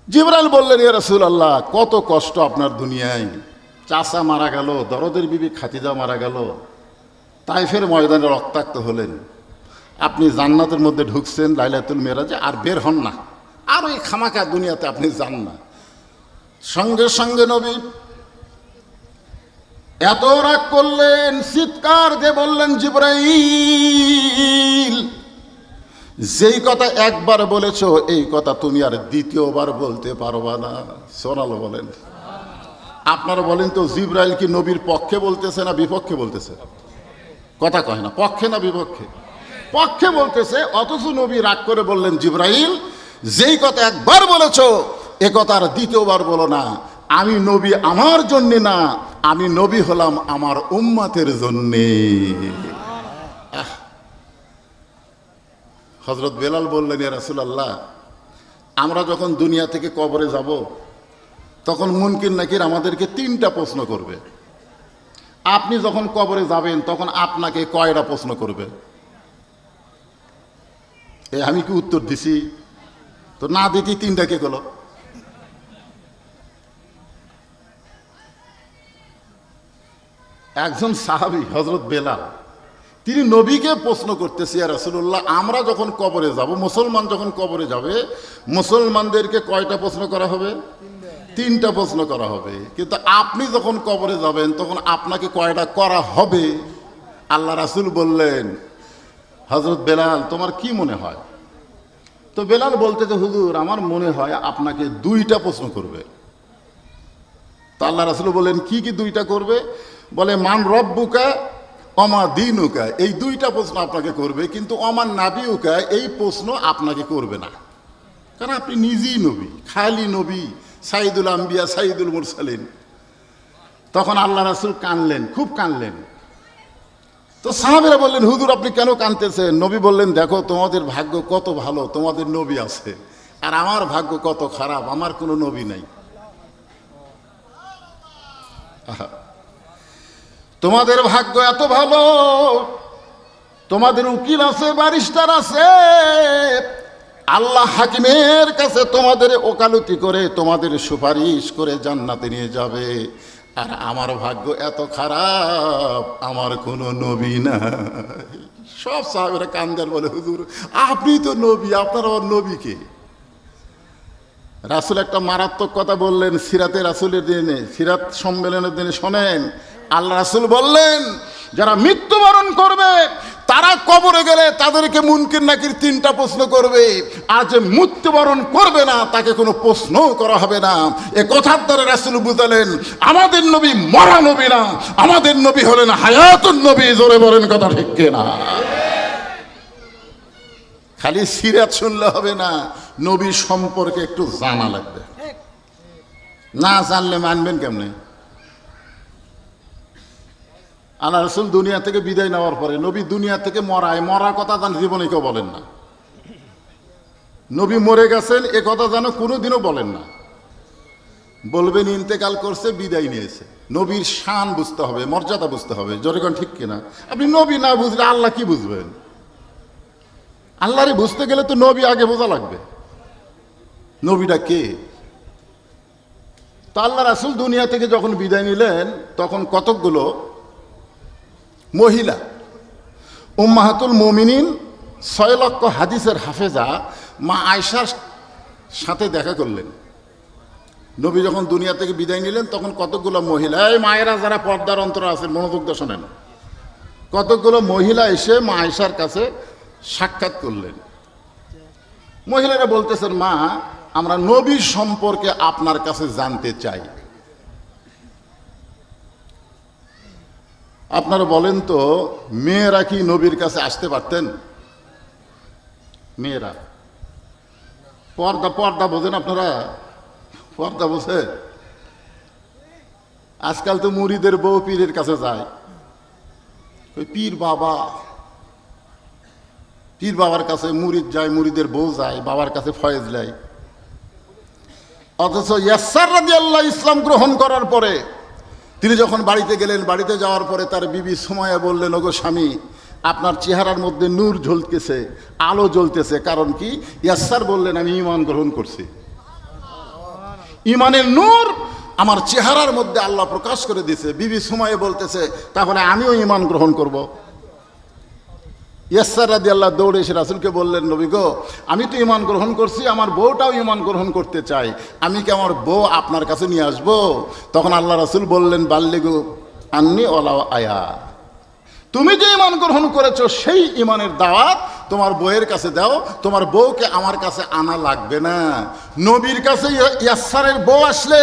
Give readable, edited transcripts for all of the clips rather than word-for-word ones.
জিবরাইল বললেন, ইয়া রাসূলুল্লাহ, কত কষ্ট আপনার দুনিয়ায়। চাচা মারা গেল, দরদের বিবি খাদিজা মারা গেল, তাইফের ময়দানে রক্তাক্ত হলেন, আপনি জান্নাতের মধ্যে ঢুকছেন লাইলাতুল মেরাজে, আর বের হন না, আর ওই খামাখা দুনিয়াতে আপনি যান না। সঙ্গে সঙ্গে নবী এত রাগ করলেন, চিৎকার দিয়ে বললেন, জিবরাইল, যেই কথা একবার বলেছো এই কথা তুমি আর দ্বিতীয়বার বলতে পারবা না। সোনালো বলেন। আপনারা বলেন তো, জিবরাইল কি নবীর পক্ষে বলতেছে না বিপক্ষে বলতেছে? কথা কয় না, পক্ষে না বিপক্ষে? পক্ষে বলতেছে। অথচ নবী রাগ করে বললেন, জিবরাইল, যেই কথা একবার বলেছো এ কথা আর দ্বিতীয়বার বলো না। আমি নবী আমার জন্যে না, আমি নবী হলাম আমার উম্মতের জন্যে। হযরত বেলাল বললেন, ইয়া রাসূলুল্লাহ, আমরা যখন দুনিয়া থেকে কবরে যাব তখন মুনকির নাকির আমাদেরকে 3টা প্রশ্ন করবে। আপনি যখন কবরে যাবেন তখন আপনাকে কয়টা প্রশ্ন করবে? আমি কি উত্তর দিছি? তো না দিতে 3টা কে গেল? একজন সাহাবী হযরত বেলাল, তিনি নবীকে প্রশ্ন করতেছে, ইয়া রাসূলুল্লাহ, আমরা যখন কবরে যাব, মুসলমান যখন কবরে যাবে, মুসলমানদেরকে কয়টা প্রশ্ন করা হবে? 3টা প্রশ্ন করা হবে। কিন্তু আপনি যখন কবরে যাবেন তখন আপনাকে কয়টা করা হবে? আল্লাহ রাসূল বললেন, হযরত বেলাল, তোমার কি মনে হয়? তো বেলাল বলতে, যে হুজুর, আমার মনে হয় আপনাকে 2টা প্রশ্ন করবে। তো আল্লাহ রাসূল বললেন, কি কি 2টা করবে? বলে, মান রব্বুকা অমা দীনুকা, এই 2টা প্রশ্ন আপনাকে করবে, কিন্তু অমান নাবিউকা এই প্রশ্ন আপনাকে করবে না, কারণ আপনি নিজেই নবী, খালি নবী, সাইদুল আম্বিয়া সাইদুল মুরসালিন। তখন আল্লাহ রাসূল কানলেন, খুব কানলেন। তো সাহাবীরা বললেন, হুজুর, আপনি কেন কানতেছেন? নবী বললেন, দেখো, তোমাদের ভাগ্য কত ভালো, তোমাদের নবী আছে, আর আমার ভাগ্য কত খারাপ, আমার কোনো নবী নাই। তোমাদের ভাগ্য এত ভালো, তোমাদের উকিল আছে, ব্যারিস্টার আছে, আল্লাহ হাকিমের কাছে তোমাদের ওকালতি করে তোমাদের সুপারিশ করে জান্নাতে নিয়ে যাবে। আর আমার ভাগ্য এত খারাপ, আমার কোনো নবী নাই। সব সাহাবীরা কান্দার বলে, হুজুর, আপনি তো নবী, আপনার আবার নবীকে? রাসূল একটা মারাত্মক কথা বললেন সিরাতে রাসূলের দিনে, সিরাত সম্মেলনের দিনে। শোনেন, আল্লাহ রাসূল বললেন, যারা মৃত্যুবরণ করবে তারা কবরে গেলে তাদেরকে মুনকির নাকির 3টা প্রশ্ন করবে, আর যে মৃত্যুবরণ করবে না তাকে কোনো প্রশ্ন করা হবে না। এ কথার দ্বারা রাসূল বুঝালেন, আমাদের নবী মরা নবী না, আমাদের নবী হলেন হায়াতুন নবী। জোরে বলেন কথা ঠিক কিনা? খালি সিরাত শুনলে হবে না, নবী সম্পর্কে একটু জানা লাগবে। না জানলে মানবেন কেমনে? আল্লাহ রাসূল দুনিয়া থেকে বিদায় নেওয়ার পরে নবী দুনিয়া থেকে মরা কথা তার জীবনে কেউ বলেন না। নবী মরে গেছেন এ কথা যেন কোনোদিনও বলেন না। বলবেন ইন্তেকাল করছে, বিদায় নিয়েছে। নবীর শান বুঝতে হবে, মর্যাদা বুঝতে হবে। জোরে কোন ঠিক কিনা? আপনি নবী না বুঝলে আল্লাহ কি বুঝবেন? আল্লাহরে বুঝতে গেলে তো নবী আগে বোঝা লাগবে, নবীটা কে। তো আল্লাহ রাসূল দুনিয়া থেকে যখন বিদায় নিলেন তখন কতকগুলো মহিলা, উম্মাহাতুল মুমিনিন 6 লক্ষ হাদিসের হাফেজা মা আয়েশার সাথে দেখা করলেন। নবী যখন দুনিয়া থেকে বিদায় নিলেন তখন কতকগুলো মহিলা, এই মায়েরা যারা পর্দার অন্তরে আছেন মনোযোগ দিয়ে শোনেন, কতকগুলো মহিলা এসে মা আয়েশার কাছে সাক্ষাৎ করলেন। মহিলারা বলতেছেন, মা, আমরা নবী সম্পর্কে আপনার কাছে জানতে চাই। আপনারা বলেন তো, মেয়েরা কি নবীর কাছে আসতে পারতেন? মেয়েরা পর্দা বোঝেন আপনারা? পর্দা বোঝে? আজকাল তো মুরিদের বউ পীরের কাছে যায়, ওই পীর বাবার কাছে মুরিদ যায়, মুরিদের বউ যায়, বাবার কাছে ফয়েজ নেয়। অথচ ইয়াসার রাদিয়াল্লাহু ইসলাম গ্রহণ করার পরে তিনি যখন বাড়িতে গেলেন, বাড়িতে যাওয়ার পরে তার বিবি সুমাইয়া বললেন, ওগো স্বামী, আপনার চেহারার মধ্যে নূর ঝলতেছে, আলো জ্বলতেছে, কারণ কি? ইয়াসার বললেন, আমি ঈমান গ্রহণ করছি। ইমানের নূর আমার চেহারার মধ্যে আল্লাহ প্রকাশ করে দিয়েছে। বিবি সুমাইয়া বলতেছে, তাহলে আমিও ইমান গ্রহণ করব। ইয়াসসার রাদিয়াল্লাহু দৌড়ে এসে রাসূলকে বললেন, নবী গো, আমি তো ইমান গ্রহণ করছি, আমার বউটাও ইমান গ্রহণ করতে চাই, আমি কি আমার বউ আপনার কাছে নিয়ে আসবো? তখন আল্লাহ রাসূল বললেন, বাল্লিগু আন্নি ওয়ালাউ আয়া, তুমি যে ইমান গ্রহণ করেছো সেই ইমানের দাওয়াত তোমার বউয়ের কাছে দাও, তোমার বউকে আমার কাছে আনা লাগবে না। নবীর কাছে ইয়াসসারের বউ আসলে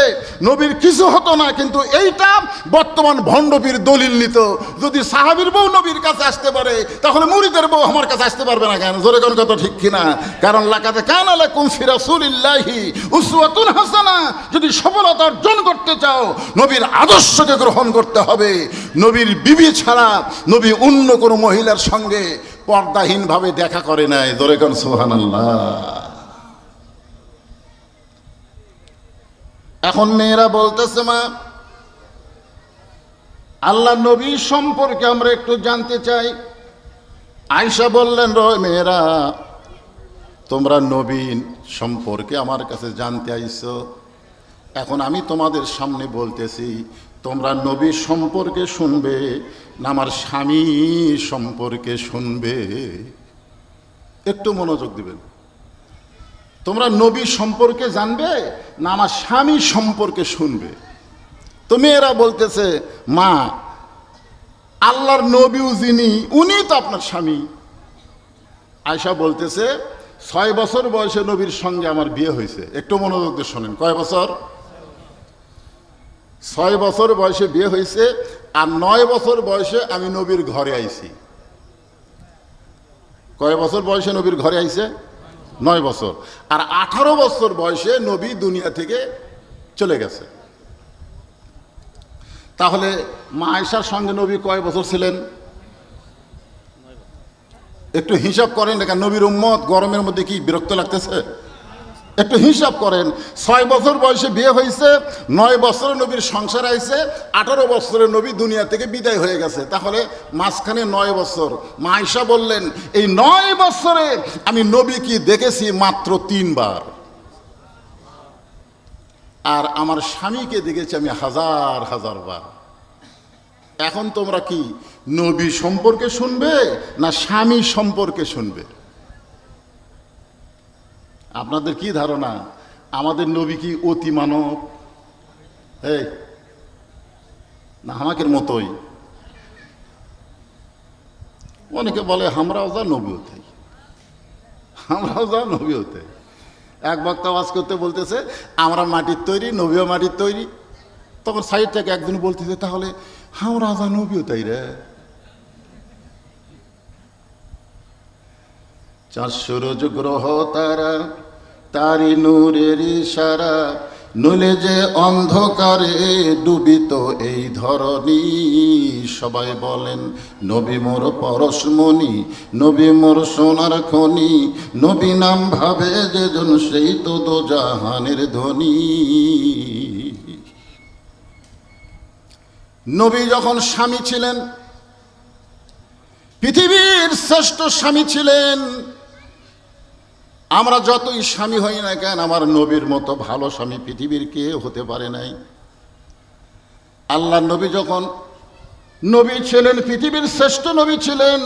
নবীর কিছু হতো না, কিন্তু এইটা বর্তমান ভণ্ডপীর দলিল নিত। যদি সাহাবীর বউ নবীর কাছে আসতে পারে, তাহলে মুরিদের বউ আমার কাছে আসতে পারবে না কেন? জোরে কোন কথা ঠিক কিনা? কারণ লাকাদ কানা লাকুম ফি রাসূলিল্লাহি উসওয়াতুন হাসানা, যদি সফলতা অর্জন করতে চাও নবীর আদর্শকে গ্রহণ করতে হবে। নবীর বিবি ছাড়া নবী অন্য কোনো মহিলার সঙ্গে পর্দাহীনভাবে দেখা করে নাই। জোরে কোন সুবহানাল্লাহ। এখন মেয়েরা বলতেছে, মা আল্লাহ নবী সম্পর্কে আমরা একটু জানতে চাই। আয়েশা বললেন, মেয়েরা তোমরা নবী সম্পর্কে আমার কাছে জানতে আইছো, এখন আমি তোমাদের সামনে বলতেছি, তোমরা নবী সম্পর্কে শুনবে না আমার স্বামী সম্পর্কে শুনবে? একটু মনোযোগ দিবেন। তোমরা নবী সম্পর্কে জানবে না আমার স্বামী সম্পর্কে শুনবে? তো মেয়েরা বলতেছে, মা আল্লাহর নবীও যিনি উনি তো আপনার স্বামী। আয়েশা বলতেছে, 6 বছর বয়সে নবীর সঙ্গে আমার বিয়ে হয়েছে। একটু মনোযোগ দিয়ে শোনেন, কয় বছর? 6 বছর বয়সে বিয়ে হয়েছে, আর 9 বছর বয়সে আমি নবীর ঘরে আইছি। কয় বছর বয়সে নবীর ঘরে আইছে? 9 বছর। আর 18 বছর বয়সে নবী দুনিয়া থেকে চলে গেছে। তাহলে মা আয়েশার সঙ্গে নবী কয় বছর ছিলেন? একটু হিসাব করেন। দেখেন নবীর উম্মত গরমের মধ্যে কি বিরক্ত লাগতেছে? একটু হিসাব করেন। 6 বছর বয়সে বিয়ে হয়েছে, 9 বছরে নবীর সংসার আইছে, 18 বছরে নবী দুনিয়া থেকে বিদায় হয়ে গেছে। তাহলে মাঝখানে 9 বছর। মা আয়েশা বললেন, এই 9 বছরে আমি নবী কি দেখেছি মাত্র 3 বার, আর আমার স্বামীকে দেখেছি আমি হাজার হাজার বার। এখন তোমরা কি নবী সম্পর্কে শুনবে না স্বামী সম্পর্কে শুনবে? আপনাদের কি ধারণা আমাদের নবী কি অতি মানব এই না আমাদের মতোই? অনেকে বলে আমরাও যা নবী হতে, আমরাও যা নবী হতে। এক বক্তা ওয়াজ করতে বলতেছে আমরা মাটির তৈরি, নবীও মাটির তৈরি। তখন সাইড থেকে একজন বলতেছে, তাহলে আমরা যা নবীও তাই রে। 4 সূরজ গ্রহ তারা তারি নূরের ইশারা, নইলে যে অন্ধকারে ডুবিত এই ধরণী। সবাই বলেন নবী মোর পরশমণি, নবী মোর সোনার খনি, নবী নাম ভাবে যেজন সেই তো দোজাহানের ধনী। নবী যখন স্বামী ছিলেন, পৃথিবীর শ্রেষ্ঠ স্বামী ছিলেন। আমরা যতই স্বামী হই না কেন, আমার নবীর মতো ভালো স্বামী পৃথিবীর কেউ হতে পারে নাই। আল্লাহ নবী যখন নবী ছিলেন, পৃথিবীর শ্রেষ্ঠ নবী ছিলেন।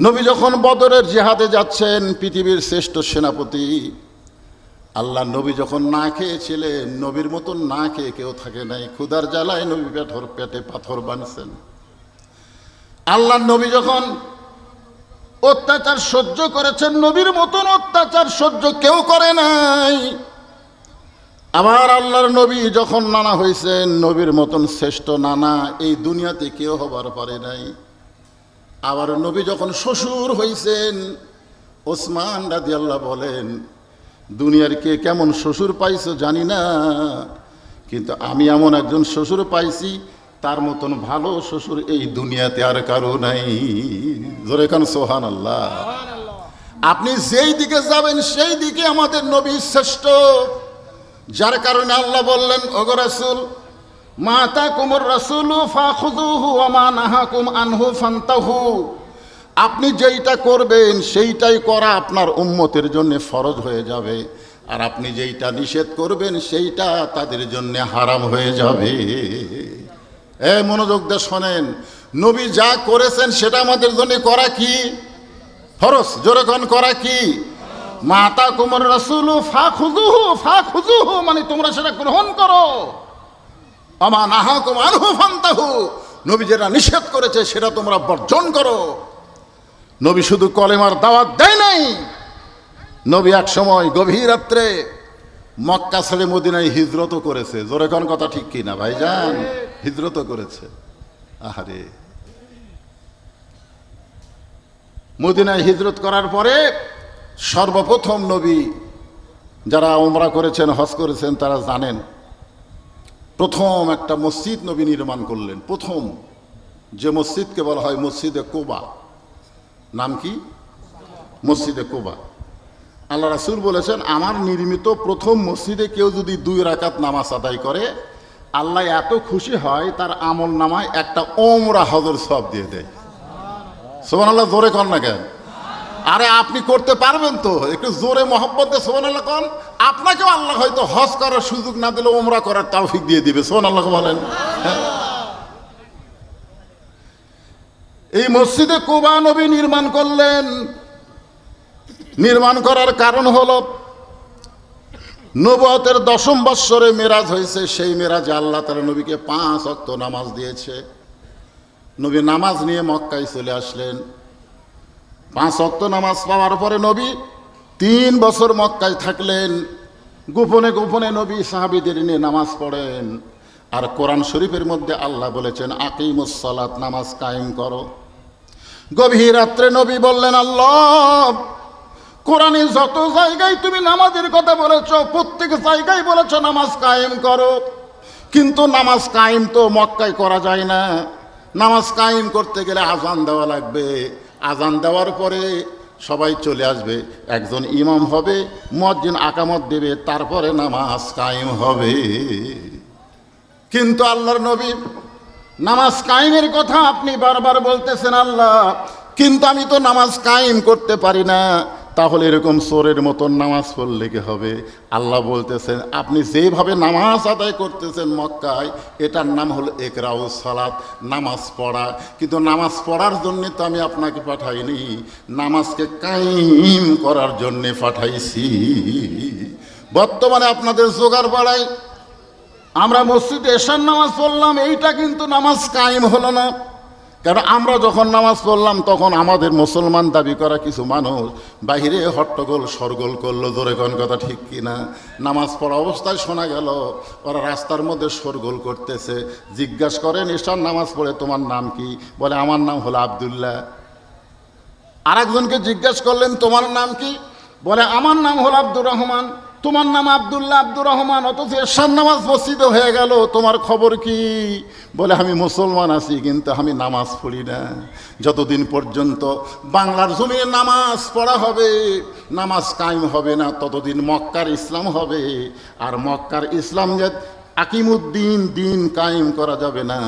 নবী যখন বদরের জিহাদে যাচ্ছেন, পৃথিবীর শ্রেষ্ঠ সেনাপতি। আল্লাহ নবী যখন না খেয়েছিলেন, নবীর মতন না খেয়ে কেউ থাকে নাই। ক্ষুধার জ্বালায় নবী পেটে পাথর বাঁধছেন। আল্লাহ নবী যখন অত্যাচার সহ্য করেছেন, নবীর মতন অত্যাচার সহ্য কেউ করে নাই। আবার আল্লাহর নবী যখন নানা হয়েছেন, নবীর মতন শ্রেষ্ঠ নানা এই দুনিয়াতে কেউ হবার পারে নাই। আবার নবী যখন শ্বশুর হয়েছেন, ওসমান রাদিয়াল্লাহু বলেন, দুনিয়ার কে কেমন শ্বশুর পাইছো জানি না, কিন্তু আমি এমন একজন শ্বশুর পাইছি, তার মতন ভালো শ্বশুর এই দুনিয়াতে আর কারো নাই। জোরে কান সুবহানাল্লাহ। আপনি যেই দিকে যাবেন সেই দিকে আমাদের নবী শ্রেষ্ঠ। যার কারণে আল্লাহ বললেন, ওগো রাসূল, মা আতাকুমুর রাসূলু ফাখুযুহু ওয়া মা নাহাকুম আনহু ফান্তাহু। আপনি যেইটা করবেন সেইটাই করা আপনার উম্মতের জন্য ফরজ হয়ে যাবে। আর আপনি যেইটা নিষেধ করবেন সেইটা তাদের জন্য হারাম হয়ে যাবে। মনোযোগ দিয়ে শোনেন, নবী যা করেছেন সেটা আমাদের জন্য করা কি ফরজ? জোরে কোন করা কি? মাতা কুমর রাসূলু ফাখুযুহু, মানে তোমরা সেটা গ্রহণ করো। আমা নাহাকুম আনহু ফান্তাহু, নবী যেটা নিষেধ করেছে সেটা তোমরা বর্জন করো। নবী শুধু কলেমার দাওয়াত দেয় নাই, নবী এক সময় গভীর রাত্রে মক্কা ছেড়ে মদিনায় হিজরতও করেছে। জোরে কোন কথা ঠিক কি না ভাইজান? হিজরতও করেছে। আহারে, মদিনায় হিজরত করার পরে সর্বপ্রথম নবী, যারা উমরা করেছেন হজ করেছেন তারা জানেন, প্রথম একটা মসজিদ নবী নির্মাণ করলেন। প্রথম যে মসজিদকে বলা হয় মসজিদে কুবা। নাম কি? মসজিদে কুবা। আল্লাহ রাসূল বলেছেন, আমার নির্মিত প্রথম মসজিদে কেউ যদি 2 রাকাত নামাজ আদায় করে, আল্লাহ এত খুশি হয় তার আমল নামায় একটা ওমরা হজর সওয়াব দিয়ে দেয়। সুবহানাল্লাহ, জোরে কর না কেন? আরে আপনি করতে পারবেন তো? একটু জোরে মহব্বত দিয়ে সুবহানাল্লাহ কন। আপনাকেও আল্লাহ হয়তো হজ করার সুযোগ না দিলে ওমরা করার তৌফিক দিয়ে দিবে। সুবহানাল্লাহ বলেন। এই মসজিদে কুবা নবী নির্মাণ করলেন। নির্মাণ করার কারণ হলো নবুয়তের 10ম বৎসরে মেরাজ হয়েছে। সেই মেরাজে আল্লাহ তাআলা নবীকে 5 ওয়াক্ত নামাজ দিয়েছে। নবী নামাজ নিয়ে মক্কায় চলে আসলেন। 5 ওয়াক্ত নামাজ পাওয়ার পরে নবী 3 বছর মক্কায় থাকলেন। গোপনে গোপনে নবী সাহাবীদের নিয়ে নামাজ পড়েন। আর কোরআন শরীফের মধ্যে আল্লাহ বলেছেন, আকিমুস সালাত, নামাজ কায়েম করো। গভীর রাত্রে নবী বললেন, আল্লাহ, কোরআনে যত জায়গায় তুমি নামাজের কথা বলেছ, প্রত্যেক জায়গায় বলেছ নামাজ কায়েম করো, কিন্তু নামাজ কায়েম তো মক্কায় করা যায় না। নামাজ কায়েম করতে গেলে আজান দেওয়া লাগবে। আজান দেওয়ার পরে সবাই চলে আসবে, একজন ইমাম হবে, মুয়াজ্জিন আকামত দেবে, তারপরে নামাজ কায়েম হবে। কিন্তু আল্লাহর নবী, নামাজ কায়েমের কথা আপনি বারবার বলতেছেন আল্লাহ, কিন্তু আমি তো নামাজ কায়েম করতে পারি না। তাহলে এরকম চোরের মতন নামাজ পড়লে কি হবে? আল্লাহ বলতেছেন, আপনি যেভাবে নামাজ আদায় করতেছেন মক্কায়, এটার নাম হলো ইকরাউস সালাত, নামাজ পড়া। কিন্তু নামাজ পড়ার জন্যে তো আমি আপনাকে পাঠাইনি, নামাজকে কায়েম করার জন্যে পাঠাইছি। বর্তমানে আপনাদের জোগাড় বাড়াই আমরা মসজিদে এশার নামাজ পড়লাম, এইটা কিন্তু নামাজ কায়েম হলো না। কারণ আমরা যখন নামাজ পড়লাম তখন আমাদের মুসলমান দাবি করা কিছু মানুষ বাহিরে হট্টগোল সরগোল করলো। জোরে কোন কথা ঠিক কিনা? নামাজ পড়া অবস্থায় শোনা গেল ওরা রাস্তার মধ্যে সরগোল করতেছে। জিজ্ঞাসা করেন, এশার নামাজ পড়ে তোমার নাম কি? বলে, আমার নাম হলো আব্দুল্লাহ। আরেকজনকে জিজ্ঞাসা করলেন, তোমার নাম কি? বলে, আমার নাম হলো আব্দুর রহমান। তোমার নাম আব্দুল্লাহ, আব্দুর রহমান, অথচ এশার নামাজ মসজিদে হয়ে গেল, তোমার খবর কি? বলে, আমি মুসলমান আছি কিন্তু আমি নামাজ পড়ি না। যতদিন পর্যন্ত বাংলার জমিনে নামাজ পড়া হবে, নামাজ কায়েম হবে না, ততদিন মক্কার ইসলাম হবে। আর মক্কার ইসলাম যে আকিমুদ্দিন, দিন কায়েম করা যাবে না।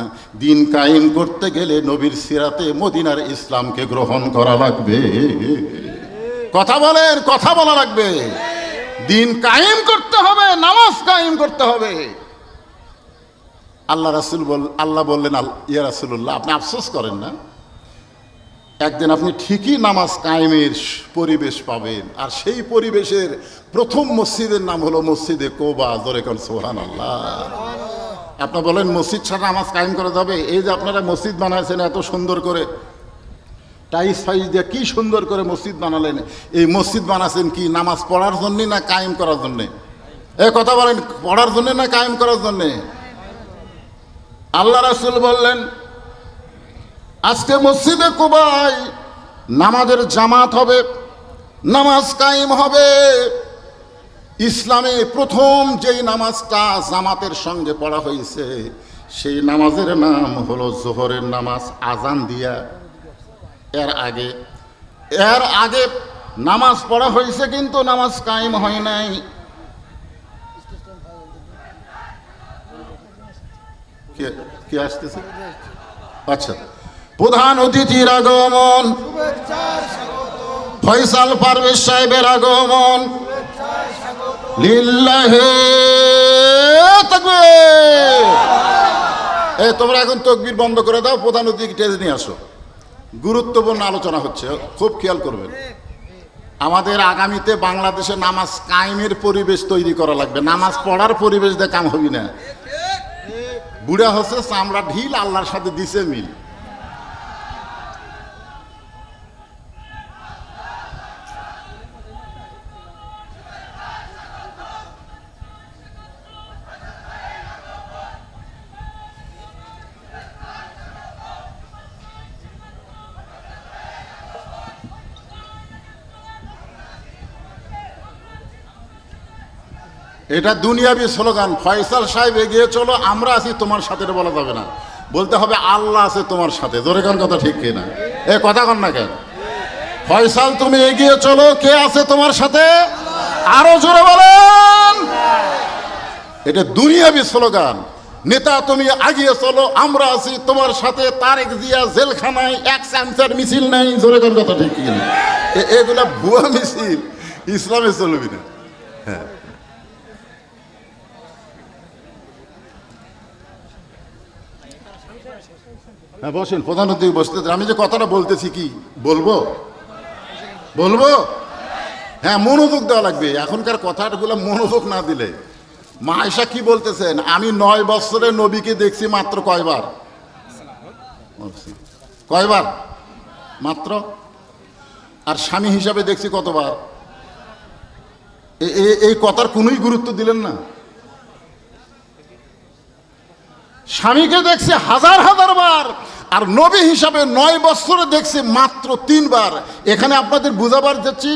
দিন কায়েম করতে গেলে নবীর সিরাতে মদিনার ইসলামকে গ্রহণ করা লাগবে। কথা বলেন, কথা বলা লাগবে। দিন কায়েম করতে হবে, নামাজ কায়েম করতে হবে। আল্লাহ বললেন, ইয়া রাসূলুল্লাহ, আপনি আফসোস করেন না, একদিন আপনি ঠিকই নামাজ কায়েমের পরিবেশ পাবেন। আর সেই পরিবেশের প্রথম মসজিদের নাম হলো মসজিদে কুবা। জোরে কোন সুবহানাল্লাহ। আপনি বলেন, মসজিদ ছাড়া নামাজ কায়েম করা যাবে? এই যে আপনারা মসজিদ বানাইছেন এত সুন্দর করে, টাইস ফাইস দিয়ে কি সুন্দর করে মসজিদ বানালেন, এই মসজিদ বানাচ্ছেন কি নামাজ পড়ার জন্যে না কায়েম করার জন্যে? কথা বলেন, পড়ার জন্যে না কায়েম করার জন্যে? আল্লাহ রাসূল বললেন, আজকে মসজিদে কুবায় নামাজের জামাত হবে, নামাজ কায়েম হবে। ইসলামে প্রথম যেই নামাজটা জামাতের সঙ্গে পড়া হয়েছে সেই নামাজের নাম হলো জোহরের নামাজ, আজান দিয়া। এর আগে নামাজ পড়া হয়েছে কিন্তু নামাজ কায়েম হয় নাই। কি আসতেছে? আচ্ছা, প্রধান অতিথির আগমন, ফয়সাল পারভেজ সাহেবের আগমন, লিল্লাহি তাকবীর। এই তোমরা এখন তাকবীর বন্ধ করে দাও, প্রধান অতিথি স্টেজে নিয়ে আসো। গুরুত্বপূর্ণ আলোচনা হচ্ছে, খুব খেয়াল করবেন। আমাদের আগামীতে বাংলাদেশে নামাজ কায়েমের পরিবেশ তৈরি করা লাগবে। নামাজ পড়ার পরিবেশ দিয়ে কাম হবি না। বুড়া হচ্ছে চামড়া ঢিল, আল্লাহর সাথে দিছে মিল। এটা দুনিয়াবি স্লোগান। ফয়সাল সাহেব এগিয়ে চলো, আমরা আছি তোমার সাথে, এটা বলা যাবে না। বলতে হবে আল্লাহ আছে তোমার সাথে। জোরে কোন কথা ঠিক কিনা? এ কথা কন না কেন? ফয়সাল তুমি এগিয়ে চলো, কে আছে তোমার সাথে? আরো জোরে বলেন। এটা দুনিয়াবি স্লোগান। নেতা তুমি এগিয়ে চলো, আমরা আছি তোমার সাথে। তারেক জিয়া জেলখানায় এক চামচার মিছিল নাই। জোরে কোন কথা ঠিক কিনা? এগুলা ভুয়া মিছিল, ইসলামে চলবি না। হ্যাঁ, হ্যাঁ বসেন, প্রধান অতিথি বসতে। আমি যে কথাটা বলতেছি কি বলবো বলবো হ্যাঁ, মনোযোগ দেওয়া লাগবে। এখনকার কথাগুলো মনোযোগ না দিলে। মা আয়েশা কি বলতেছেন? আমি 9 বছরে নবীকে দেখছি মাত্র কয়বার? কয়বার? মাত্র। আর স্বামী হিসাবে দেখছি কতবার? এই কথার কোনোই গুরুত্ব দিলেন না। স্বামীকে দেখছি হাজার হাজার বার, আর নবী হিসাবে 9 বছরে দেখছি মাত্র 3 বার। এখানে আপনাদের বুঝাবার যাচ্ছি,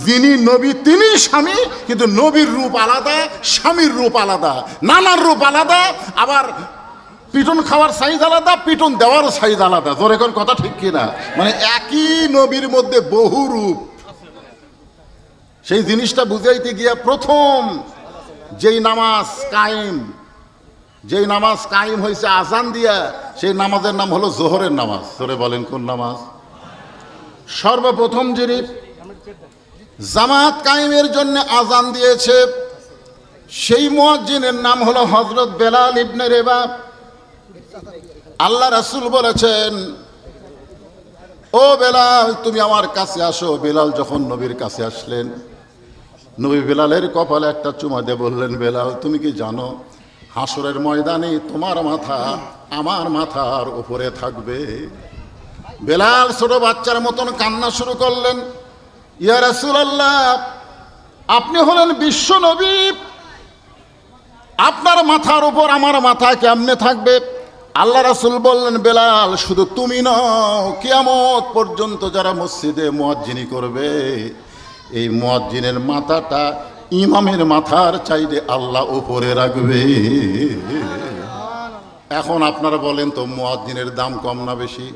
যিনি নবী তিনি স্বামী, কিন্তু নবীর রূপ আলাদা, স্বামীর রূপ আলাদা, নানার রূপ আলাদা। আবার পিটন খাওয়ার সাইজ আলাদা, পিটন দেওয়ার সাইজ আলাদা। জোরে কোন কথা ঠিক কিনা? মানে একই নবীর মধ্যে বহু রূপ। সেই জিনিসটা বুঝাইতে গিয়া প্রথম যেই নামাজ কায়েম হয়েছে আজান দিয়া, সেই নামাজের নাম হলো জোহরের নামাজ। ধরে বলেন কোন নামাজ? সর্বপ্রথম যিনি জামাত কায়েমের জন্য আজান দিয়েছে, সেই মুয়াজ্জিনের নাম হলো হযরত বেলাল ইবনে রেবাহ। আল্লাহ রাসূল বলেছেন, ও বেলাল তুমি আমার কাছে আসো। বেলাল যখন নবীর কাছে আসলেন, নবী বেলালের কপালে একটা চুমা দিয়ে বললেন, বেলাল তুমি কি জানো হাসরের ময়দানে তোমার মাথা আমার মাথার উপরে থাকবে? বেলাল ছোট বাচ্চার মতন কান্না শুরু করলেন, ইয়া রাসূলুল্লাহ আপনি হলেন বিশ্ব নবী, আপনার মাথার উপর আমার মাথা কেমনে থাকবে? আল্লাহ রাসূল বললেন, বেলাল শুধু তুমি নও, কিয়ামত পর্যন্ত যারা মসজিদে মুয়াজ্জিনি করবে, এই মুয়াজ্জিনের মাথাটা ইমামের মাথার চাইতে আল্লাহ উপরে রাখবে। এখন আপনারা বলেন তো মুয়াজ্জিনের দাম কম না বেশি?